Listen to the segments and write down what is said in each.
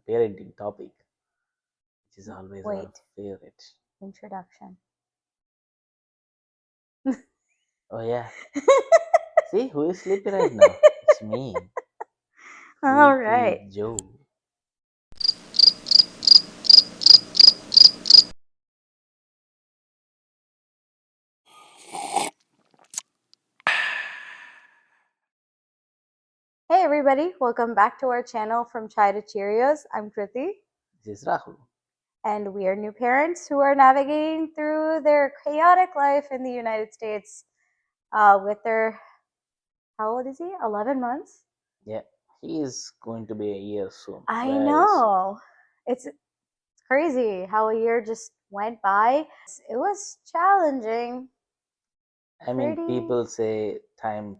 parenting topic, which is always our Wait, favorite. introduction. Oh yeah. See who is sleepy right now? It's me, All Sleepy right. Joe. Hey everybody, welcome back to our channel from Chai to Cheerios. I'm Kriti, This is Rahul. and we are new parents who are navigating through their chaotic life in the United States with their, how old is he? 11 months? Yeah, he is going to be a year soon. I Very soon. know. It's crazy how a year just went by. It was challenging. I mean, Pretty. people say time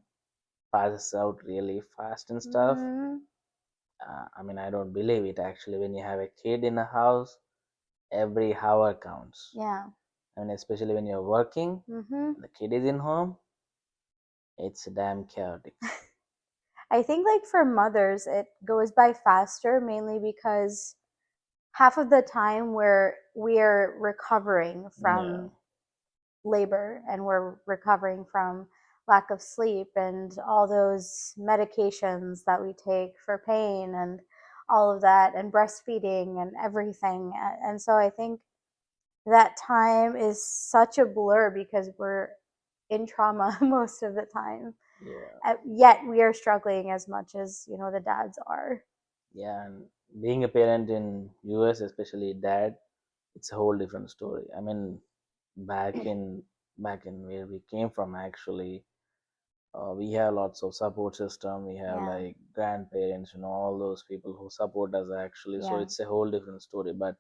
passes out really fast and stuff. Mm, I mean, I don't believe it actually. When you have a kid in a house, every hour counts. yeah. I mean, especially when you're working, Mm-hmm. the kid is in home, it's damn chaotic. I think like for mothers, it goes by faster mainly because half of the time we're recovering Yeah, from labor and we're recovering from lack of sleep and all those medications that we take for pain and all of that and breastfeeding and everything. And so I think that time is such a blur because we're in trauma most of the time. yeah, Yet we are struggling as much as, the dads are. yeah. And being a parent in US, especially dad, it's a whole different story. I mean, back in back in where we came from, actually, we have lots of support system. We have Yeah. like grandparents, all those people who support us actually. So Yeah. it's a whole different story. But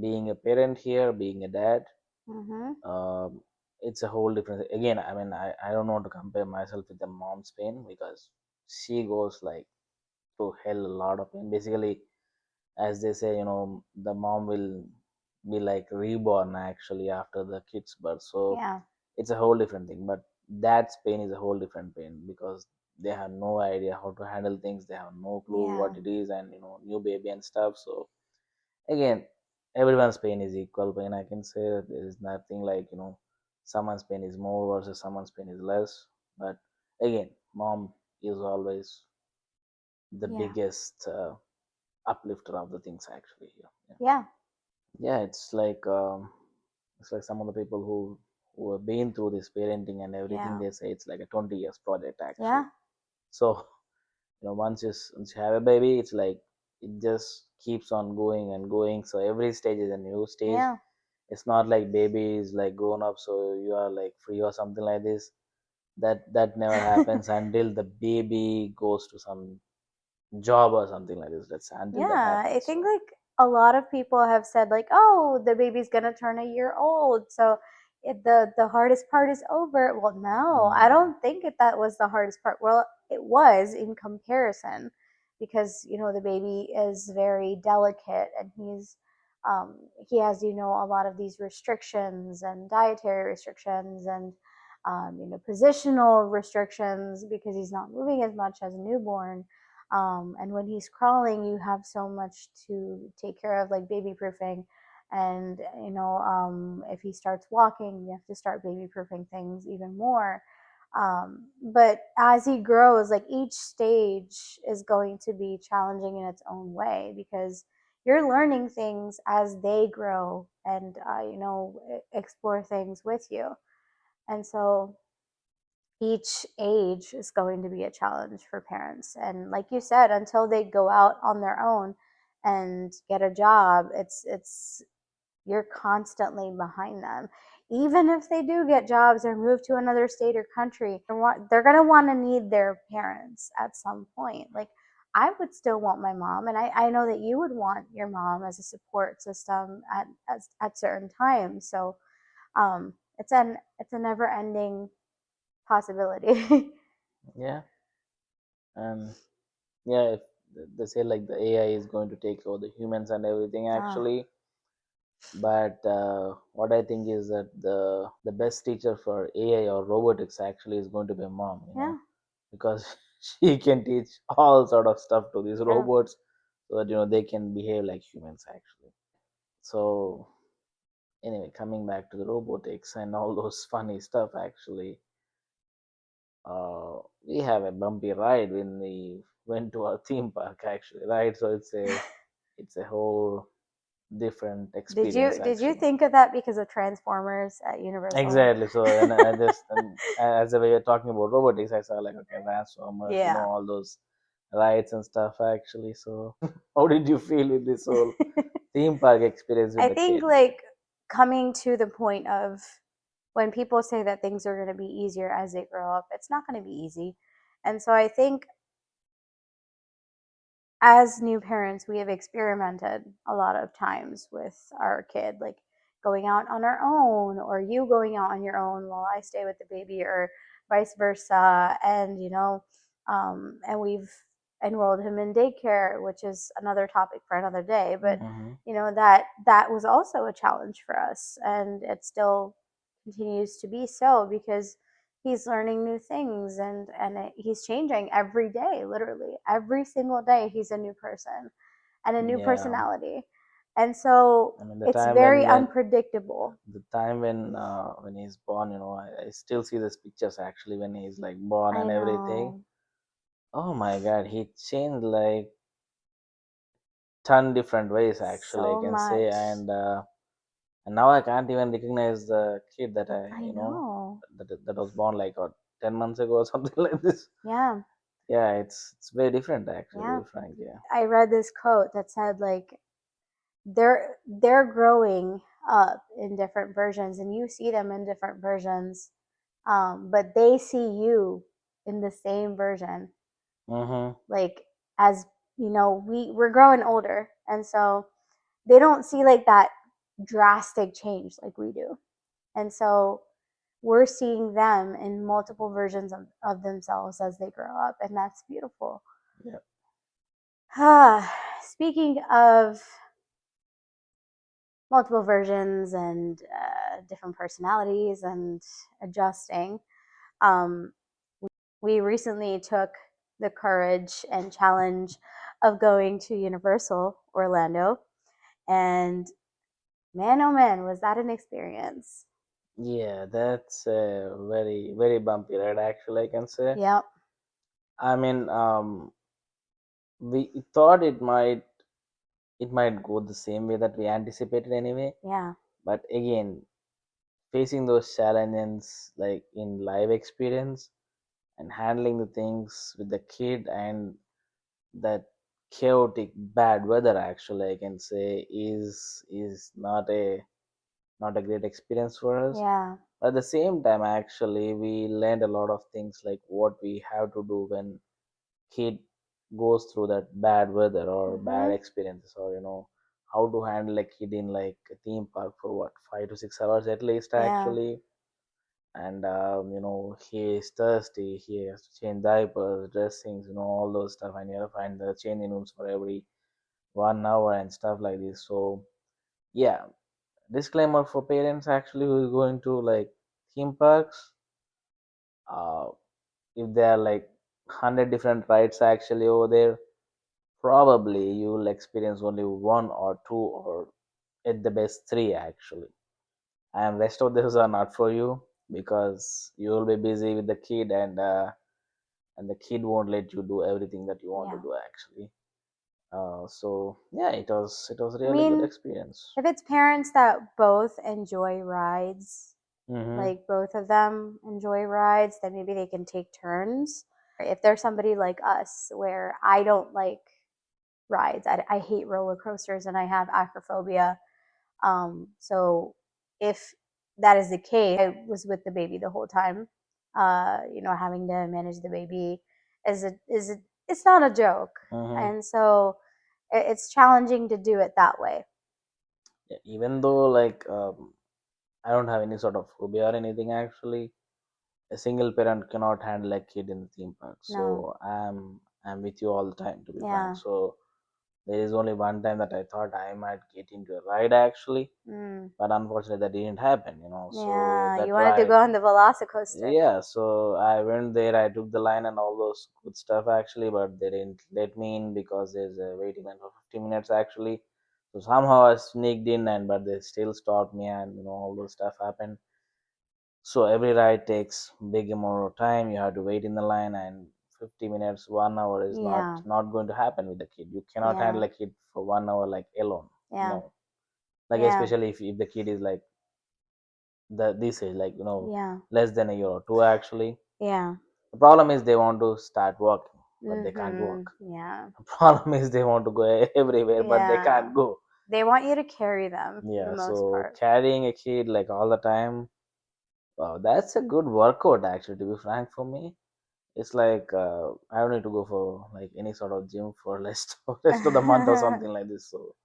being a parent here, being a dad, Mhm. um, it's a whole different. Again, I mean, I don't want to compare myself with the mom's pain because she goes like through hell a lot of pain. Basically, as they say, the mom will be like reborn actually after the kid's birth. So Yeah. it's a whole different thing. But dad's pain is a whole different pain because they have no idea how to handle things. They have no clue Yeah. what it is, and new baby and stuff. So again, everyone's pain is equal pain. I can say that there is nothing like someone's pain is more versus someone's pain is less. But again, mom is always the Yeah. biggest uplifter of the things actually here. Yeah, Yeah. yeah, it's like some of the people who have been through this parenting and everything, Yeah. they say it's like a 20 years project Yeah. actually. So once you have a baby, it's like it just keeps on going and going. So every stage is a new stage. Yeah. It's not like baby is like grown up, so you are like free or something like this. That never happens until the baby goes to some job or something like this. That's until that Yeah. I happens. think So like a lot of people have said like, "Oh, the baby's going to turn a year old." So the hardest part is over. Well, no. I no, don't think that was the hardest part. Well, it was in comparison because, the baby is very delicate and he has, a lot of these restrictions and dietary restrictions and positional restrictions because he's not moving as much as a newborn. And when he's crawling, you have so much to take care of, like baby proofing. And, if he starts walking, you have to start baby proofing things even more. But as he grows, like each stage is going to be challenging in its own way because you're learning things as they grow and, explore things with you. And so each age is going to be a challenge for parents. And like you said, until they go out on their own and get a job, it's you're constantly behind them. Even if they do get jobs or move to another state or country, they're going to want to need their parents at some point. Like I would still want my mom, and I know that you would want your mom as a support system at certain times. So it's a never ending possibility. yeah, and yeah, if they say like the AI is going to take over the humans and everything Ah, actually. But what I think is that the best teacher for AI or robotics actually is going to be a mom, yeah, because she can teach all sort of stuff to these yeah, robots. so that they can behave like humans actually. So anyway, coming back to the robotics and all those funny stuff actually, we have a bumpy ride when we went to our theme park actually, right? So it's a whole different experience Did you actually. think of that because of Transformers at Universal? Exactly. So and I just and as we were talking about robotics, I saw like okay, Transformers, Yeah. all those rides and stuff actually. So how did you feel with this whole theme park experience with I the think kid? like coming to the point of when people say that things are going to be easier as they grow up, it's not going to be easy. And so I think as new parents, we have experimented a lot of times with our kid, like going out on our own, or you going out on your own while I stay with the baby, or vice versa. And, and we've enrolled him in daycare, which is another topic for another day. But, Mm-hmm. that was also a challenge for us. And it still continues to be so because he's learning new things and he's changing every day, literally every single day he's a new person and a new Yeah, personality, and so I mean the it's time very unpredictable. when he's born, I still see these pictures actually when he's like born I and everything. know. Oh my God, he changed like ton different ways actually I So can say, much. and now I can't even recognize the kid that I know. that was born like 10 months ago or something like this. Yeah. Yeah, it's very different actually, to Yeah. be frank. Yeah. I read this quote that said like they're growing up in different versions and you see them in different versions, but they see you in the same version, Mm-hmm. like as we're growing older, and so they don't see like that drastic change like we do, and so we're seeing them in multiple versions of themselves as they grow up, and that's beautiful. Yeah. Speaking of multiple versions and different personalities and adjusting, um, we recently took the courage and challenge of going to Universal Orlando. And man, oh man, was that an experience! Yeah, that's a very very bumpy ride actually, I can say. Yep. I mean, we thought it might go the same way that we anticipated anyway, Yeah. but again, facing those challenges like in live experience and handling the things with the kid and that chaotic bad weather actually I can say is not a great experience for us. Yeah. At the same time actually we learned a lot of things like what we have to do when kid goes through that bad weather or bad Mhm. experiences, or how to handle a kid in like a theme park for what 5 to 6 hours at least Yeah. actually. And he is thirsty, he has to change diapers, dressings, all those stuff, and you have to find the changing rooms for every 1 hour and stuff like this. So yeah, disclaimer for parents actually who is going to like theme parks, uh, if there are like 100 different rides actually over there, probably you will experience only one or two, or at the best three actually, and rest of those are not for you because you will be busy with the kid, and the kid won't let you do everything that you want to Yeah. do actually. So yeah, it was a I really good mean, experience. if it's parents that both enjoy rides, Mm-hmm. like both of them enjoy rides, then maybe they can take turns. If there's somebody like us where I don't like rides, I hate roller coasters and I have acrophobia. So if that is the case, I was with the baby the whole time. Having to manage the baby it's not a joke, Mm-hmm. and so it's challenging to do it that way. Yeah, even though like I don't have any sort of phobia or anything actually, a single parent cannot handle a kid in the theme park. No. So I'm with you all the time, to be frank. Yeah. So There is only one time that I thought I might get into a ride actually, Mm. but unfortunately that didn't happen, So Yeah, you that wanted to ride, go on the Velocicoaster. yeah. So I went there, I took the line and all those good stuff actually, but they didn't let me in because there's a waiting line for 50 minutes actually. So somehow I sneaked in, and but they still stopped me, and all those stuff happened. So every ride takes big amount of time. You have to wait in the line, and 50 minutes, 1 hour is not Yeah, not going to happen with the kid. You cannot handle yeah, a kid for 1 hour like alone. yeah, No, like yeah, especially if the kid is like this age, like yeah, less than a year or two actually. yeah. The problem is they want to start walking, but they can't Mhm. walk. Yeah. The problem is they want to go everywhere, but they Yeah. can't go. They want you to carry them for the Yeah, most so part. carrying a kid like all the time, wow, that's a good workout actually. To be frank, for me, it's like I don't need to go for like any sort of gym for rest of the month or something like this. So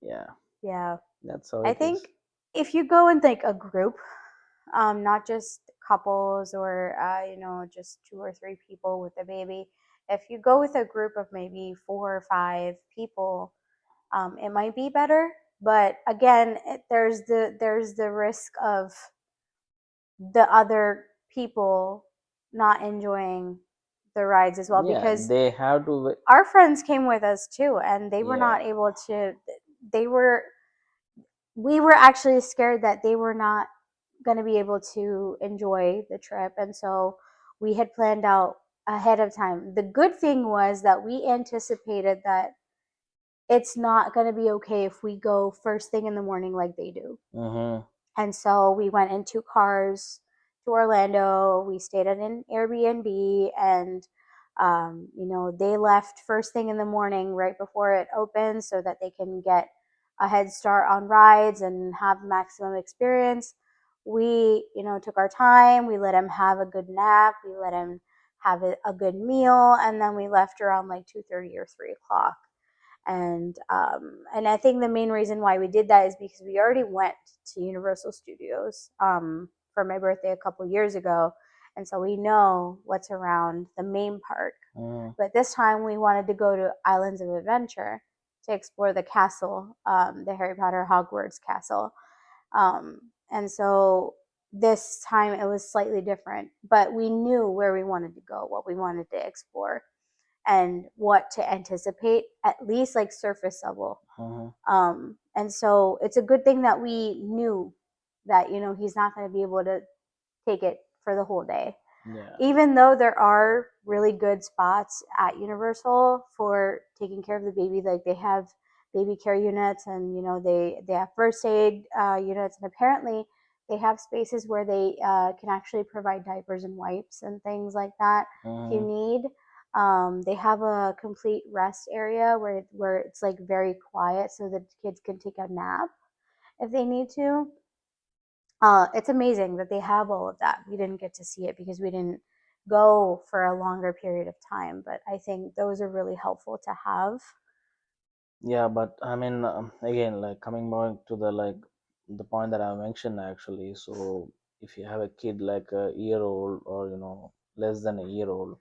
yeah, Yeah. that's how I it is. think if you go in like a group, not just couples or just two or three people with a baby, if you go with a group of maybe 4 or 5 people, it might be better. But again, there's the risk of the other people not enjoying the rides as well, Yeah, because they have to. our friends came with us too, and they were Yeah. not able to. They were we were actually scared that they were not going to be able to enjoy the trip, and so we had planned out ahead of time. The good thing was that we anticipated that it's not going to be okay if we go first thing in the morning like they do. Mm-hmm. And so we went in 2 cars to Orlando. We stayed at an Airbnb, and they left first thing in the morning right before it opens so that they can get a head start on rides and have maximum experience. We, took our time. We let them have a good nap. We let them have a good meal, and then we left around like 2:30 or 3 o'clock. And I think the main reason why we did that is because we already went to Universal Studios for my birthday a couple years ago, and so we know what's around the main park. Mm-hmm. But this time we wanted to go to Islands of Adventure to explore the castle, the Harry Potter Hogwarts castle. And so this time it was slightly different, but we knew where we wanted to go, what we wanted to explore, and what to anticipate, at least like surface level. Mm-hmm. And so it's a good thing that we knew that, he's not going to be able to take it for the whole day. Yeah. Even though there are really good spots at Universal for taking care of the baby, like they have baby care units, and they have first aid units, and apparently they have spaces where they can actually provide diapers and wipes and things like that if you Mm-hmm. need. They have a complete rest area where it's like very quiet so that kids can take a nap if they need to. It's amazing that they have all of that. We didn't get to see it because we didn't go for a longer period of time, but I think those are really helpful to have. Yeah, but I mean, again, like coming back to the point that I mentioned actually. So if you have a kid like a year old or less than a year old,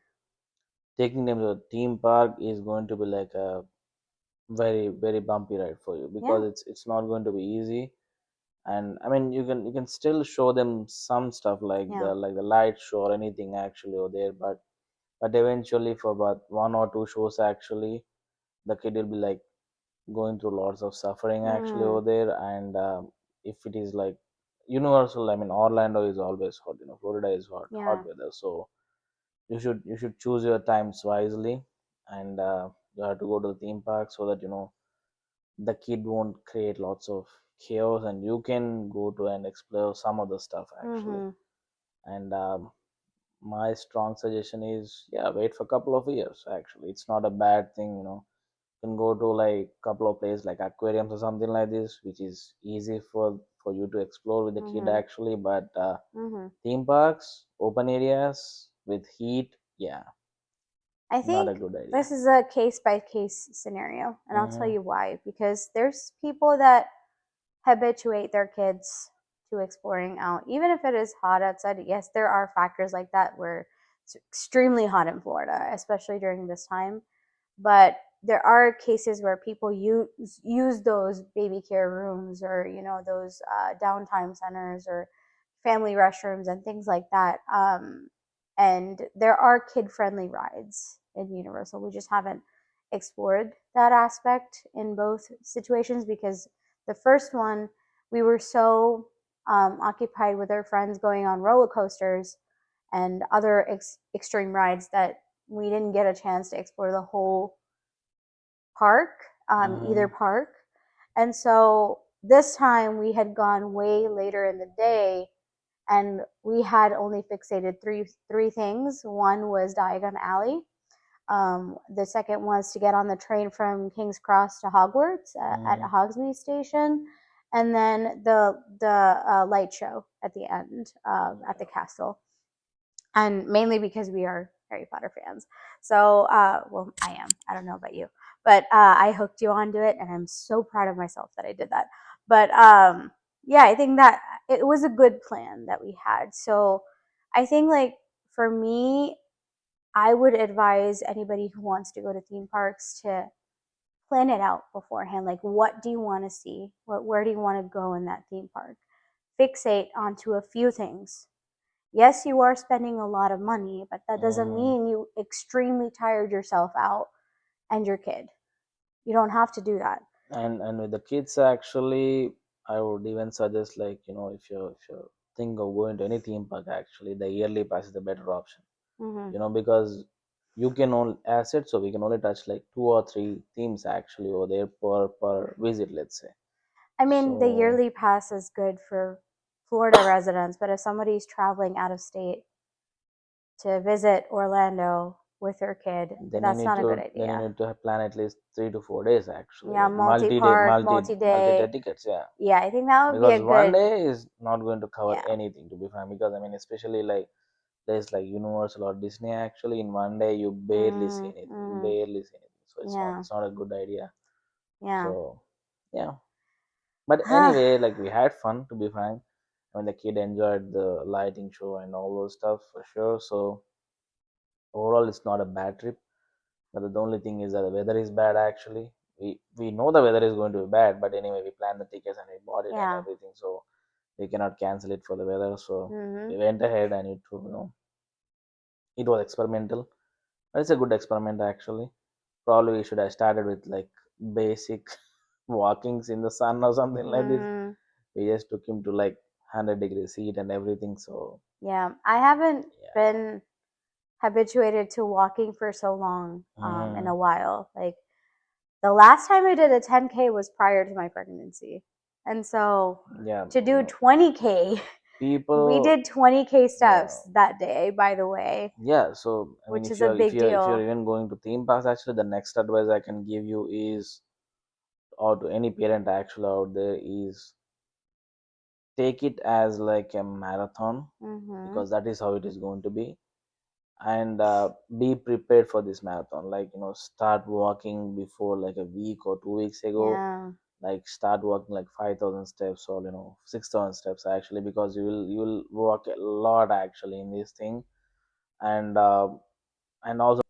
taking them to a theme park is going to be like a very very bumpy ride for you Yeah, because it's not going to be easy. And I mean, you can still show them some stuff like yeah, the light show or anything actually over there, but eventually for about one or two shows actually, the kid will be like going through lots of suffering actually mm, over there. And if it is like Universal, I mean Orlando is always hot, Florida is hot yeah, weather. So you should choose your times wisely, and you have to go to the theme park so that the kid won't create lots of chaos, and you can go to and explore some of the stuff actually. mm-hmm, And my strong suggestion is, yeah, wait for a couple of years actually. It's not a bad thing. You can go to like couple of places like aquariums or something like this, which is easy for you to explore with the kid mm-hmm, actually. But mm-hmm. theme parks, open areas with heat, yeah, I not think a good idea. this is a case by case scenario, and I'll tell Mm-hmm. you why. Because there's people that habituate their kids to exploring out, even if it is hot outside. Yes, there are factors like that where it's extremely hot in Florida, especially during this time. But there are cases where people use those baby care rooms, or those downtime centers, or family restrooms and things like that. And there are kid friendly rides in Universal. We just haven't explored that aspect in both situations, because the first one, we were so occupied with our friends going on roller coasters and other extreme rides that we didn't get a chance to explore the whole park, either Mm-hmm. park. And so this time we had gone way later in the day, and we had only fixated three things. One was Diagon Alley. The second was to get on the train from King's Cross to Hogwarts at Mm-hmm. Hogsmeade Station, and then the light show at the end at the castle. And mainly because we are Harry Potter fans. So, well, I am. I don't know about you, but I hooked you onto it, and I'm so proud of myself that I did that. But yeah, I think that it was a good plan that we had. So, I think like for me, I would advise anybody who wants to go to theme parks to plan it out beforehand. Like, what do you want to see? Where do you want to go in that theme park? Fixate onto a few things. Yes, you are spending a lot of money, but that doesn't Mm-hmm. mean you extremely tired yourself out and your kid. You don't have to do that. And with the kids, actually, I would even suggest, like, if you think of going to any theme park, actually, the yearly pass is the better option. Hmm. Because you can only, as it, so we can only touch like two or three themes actually over there per visit, let's say. I mean, the So yearly pass is good for Florida residents, but if somebody's traveling out of state to visit Orlando with their kid, then you that's need not a to good then you idea. need to plan at least 3 to 4 days actually, Yeah, like multi multi-day, park, multi-day multi-day. tickets, yeah. Yeah, I think that would be a Because one good. day is not going to cover Yeah. anything, to be frank. Because I mean, especially like places like Universal or Disney, actually, in one day you barely see anything. You Mm-hmm. barely see anything. So it's not Yeah. it's not a good idea. Yeah. So yeah. But anyway, like we had fun, to be frank. I mean, the kid enjoyed the lighting show and all those stuff for sure. So overall, it's not a bad trip. But the only thing is that the weather is bad. Actually, we know the weather is going to be bad, but anyway, we planned the tickets and we bought it and Yeah. everything. So we cannot cancel it for the weather. So Mm-hmm. we went ahead and it was experimental. But it's a good experiment actually. Probably we should have started with like basic walkings in the sun or something like this. Mm-hmm. We just took him to like 100 degrees heat and everything. So Yeah, I haven't yeah. been habituated to walking for so long in Hmm. a while. Like the last time I did a 10K was prior to my pregnancy. And so Yeah, to do 20K, we people. did 20K Yeah, steps that day, by the way, yeah. So I mean, which if is a you're if big you're if you're deal. even going to theme parks, actually, the next advice I can give you is, or to any parent actually out there, is take it as like a marathon, Mhm. because that is how it is going to be. And be prepared for this marathon, like start walking before like a week or 2 weeks ago. Yeah. Like start walking like 5,000 steps, or 6,000 steps actually, because you will walk a lot actually in this thing. And also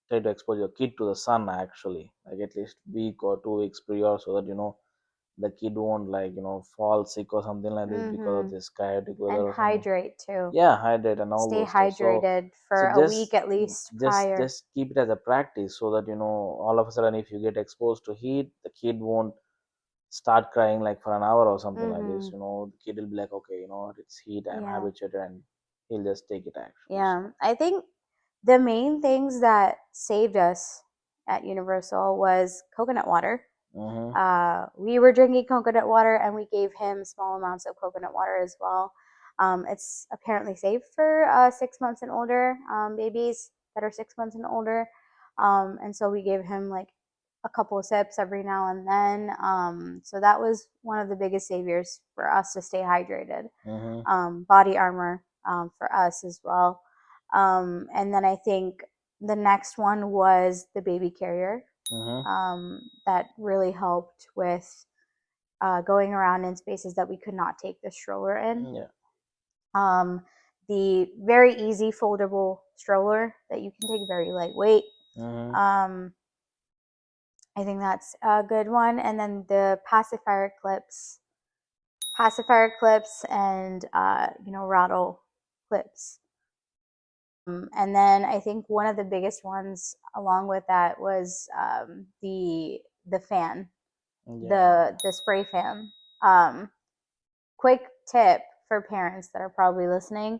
try to expose your kid to the sun actually, like at least week or 2 weeks prior, so that the kid won't like fall sick or something like this because of Mhm. this chaotic weather And or something. hydrate too. Yeah, hydrate and all Stay those stuff. So hydrated so for a week just at least just prior. just keep it as a practice, so that all of a sudden, if you get exposed to heat, the kid won't start crying like for an hour or something like this. Mhm. The kid will be like, okay, what, it's heat, I'm Yeah. habituated, and he'll just take it actually. Yeah. So I think the main things that saved us at Universal was coconut water. mm-hmm. We were drinking coconut water, and we gave him small amounts of coconut water as well. It's apparently safe for 6 months and older babies that are 6 months and older. And so we gave him like a couple of sips every now and then. So that was one of the biggest saviors for us to stay hydrated. Mm-hmm. Body armor for us as well. And then I think the next one was the baby carrier. Mm-hmm. That really helped with going around in spaces that we could not take the stroller in. Yeah. Um, the very easy foldable stroller that you can take, very lightweight. Mm-hmm. Um, I think that's a good one. And then the pacifier clips, and rattle clips. And then I think one of the biggest ones along with that was the fan, Yeah. the spray fan. Um, Quick tip for parents that are probably listening: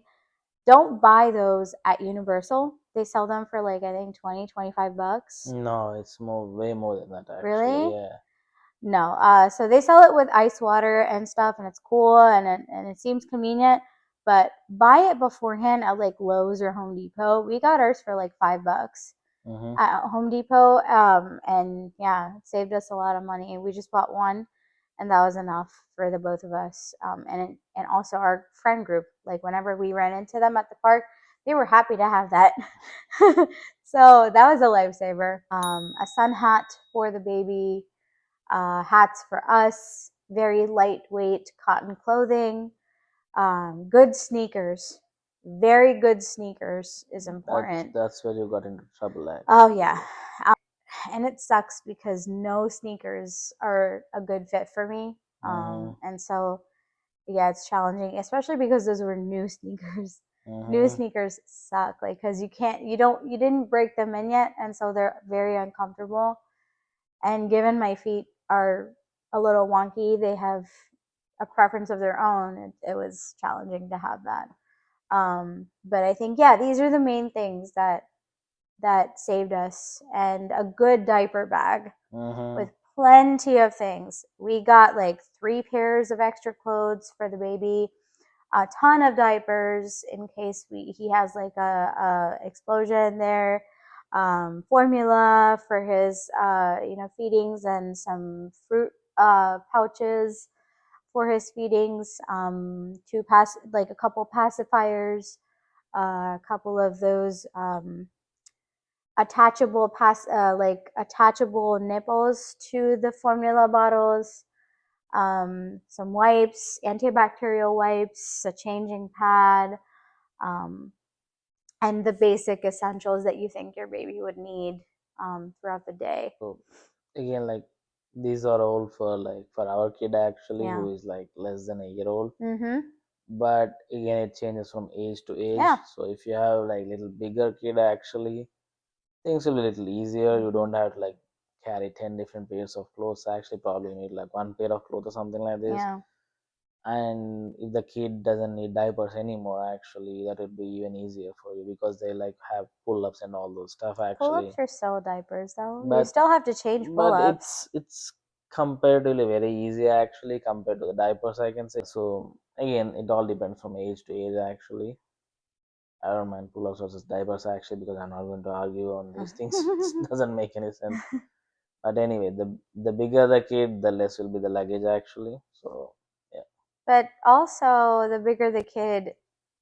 don't buy those at Universal. They sell them for like I think 20-25 bucks. No, it's way more than that actually. Really? Yeah. No. So they sell it with ice water and stuff, and it's cool and it seems convenient. But buy it beforehand at like Lowe's or Home Depot. We got ours for like $5 Mhm. at Home Depot, and yeah, it saved us a lot of money. We just bought one, and that was enough for the both of us. And also our friend group. Like whenever we ran into them at the park, they were happy to have that. So that was a lifesaver. A sun hat for the baby, hats for us, very lightweight cotton clothing, good sneakers. Very good sneakers is That's important. that's where you got into trouble Oh, actually. yeah. And it sucks because no sneakers are a good fit for me. Mhm. And so, yeah, it's challenging, especially because those were new sneakers. New Mhm. sneakers suck, like, because you didn't break them in yet, and so they're very uncomfortable. And given my feet are a little wonky, they have a preference of their own. It was challenging to have that. But I think, yeah, these are the main things that saved us, and a good diaper bag with Mhm. plenty of things. We got like 3 pairs of extra clothes for the baby, a ton of diapers in case he has like a explosion there, formula for his feedings, and some fruit pouches for his feedings, two pass like a couple pacifiers, a couple of those attachable nipples to the formula bottles, some wipes, antibacterial wipes, a changing pad, um, and the basic essentials that you think your baby would need throughout the day. So again, like these are all for our kid actually, Yeah. who is like less than a year old. Mhm. But again, it changes from age to age. Yeah. So if you have like little bigger kid actually, things will be a little easier. You Mhm. don't have to like carry 10 different pairs of clothes. Actually, probably need like one pair of clothes or something like this. Yeah. And if the kid doesn't need diapers anymore, actually, that would be even easier for you because they like have pull-ups and all those stuff actually. Pull-ups are still diapers though. You But still have to change but pull-ups. it's comparatively very easy actually compared to the diapers, I can say. So again, it all depends from age to age actually. I don't mind pull-ups versus diapers actually because I'm not going to argue on these things. It doesn't make any sense. But anyway, the bigger the kid, the less will be the luggage actually. So yeah, But also, the bigger the kid,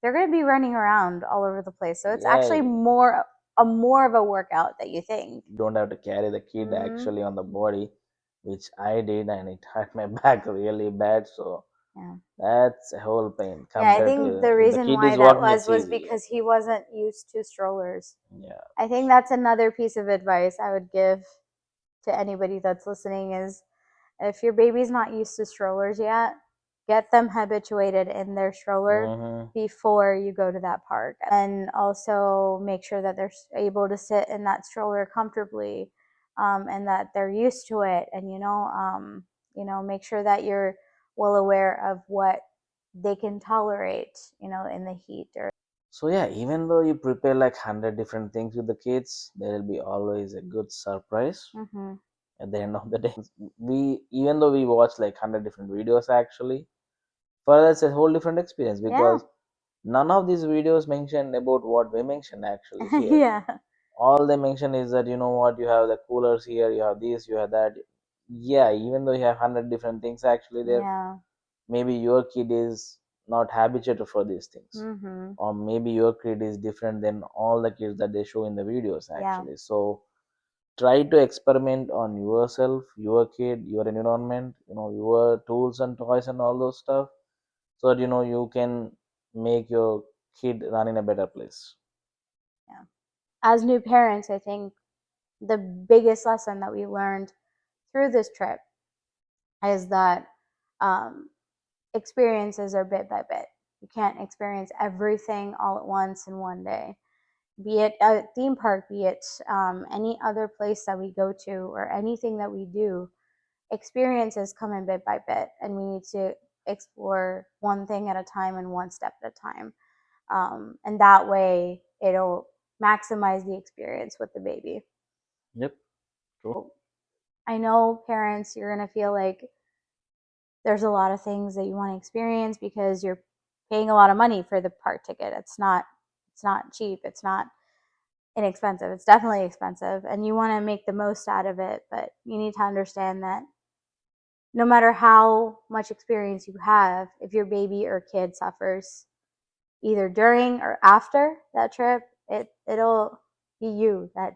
they're going to be running around all over the place. So it's yeah, actually more of a workout that you think. you don't have to carry the kid Mm, actually on the body, which I did, and it hurt my back really bad. So yeah. that's a whole pain Yeah, I compared think to the if the reason kid why is that walking, was it's was easy. because he wasn't used to strollers. Yeah. I think that's another piece of advice I would give to anybody that's listening is, if your baby's not used to strollers yet, get them habituated in their stroller Mm-hmm. before you go to that park. And also make sure that they're able to sit in that stroller comfortably, and that they're used to it. And make sure that you're well aware of what they can tolerate, in the heat. Or So yeah, even though you prepare like 100 different things with the kids, there will be always a good surprise mm-hmm. at the end of the day. We even though we watch like 100 different videos actually, for us a whole different experience Yeah. because none of these videos mention about what we mentioned actually here. Yeah. All they mention is that you know what, you have the coolers here, you have this, you have that. Yeah, even though you have 100 different things actually there, Yeah. maybe your kid is not habituated for these things, Mm-hmm. or maybe your kid is different than all the kids that they show in the videos Yeah. actually. So try to experiment on yourself, your kid, your environment, your tools and toys and all those stuff, so that you can make your kid run in a better place. Yeah. As new parents, I think the biggest lesson that we learned through this trip is that um, experiences are bit by bit. You can't experience everything all at once in one day. Be it a theme park, be it any other place that we go to, or anything that we do, experiences come in bit by bit, and we need to explore one thing at a time and one step at a time. And that way, it'll maximize the experience with the baby. Yep. True. I know parents, you're going to feel like there's a lot of things that you want to experience because you're paying a lot of money for the park ticket. It's not cheap. It's not inexpensive. It's definitely expensive, and you want to make the most out of it, but you need to understand that no matter how much experience you have, if your baby or kid suffers either during or after that trip, it'll be you that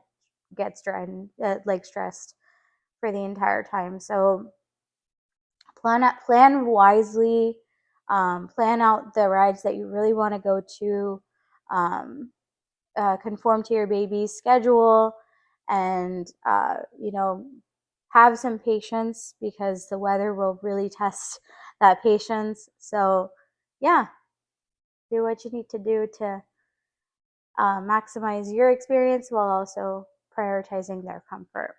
gets stressed for the entire time. So plan wisely. Plan out the rides that you really want to go to. Um, Conform to your baby's schedule, and have some patience, because the weather will really test that patience. So yeah, do what you need to do to maximize your experience while also prioritizing their comfort.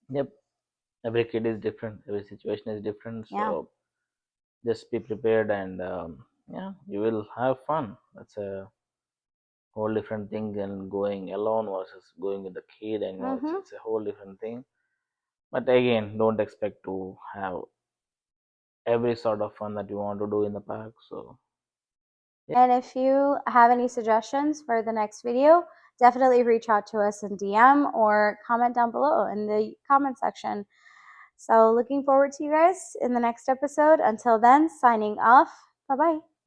Yep. Every kid is different. Every situation is different. Yeah. So just be prepared, and yeah, you will have fun. That's a whole different thing than going alone versus going with the kid. And it's Mm-hmm. it's a whole different thing. But again, don't expect to have every sort of fun that you want to do in the park. So yeah. And if you have any suggestions for the next video, definitely reach out to us in DM or comment down below in the comment section. So looking forward to you guys in the next episode. Until then, signing off. Bye bye.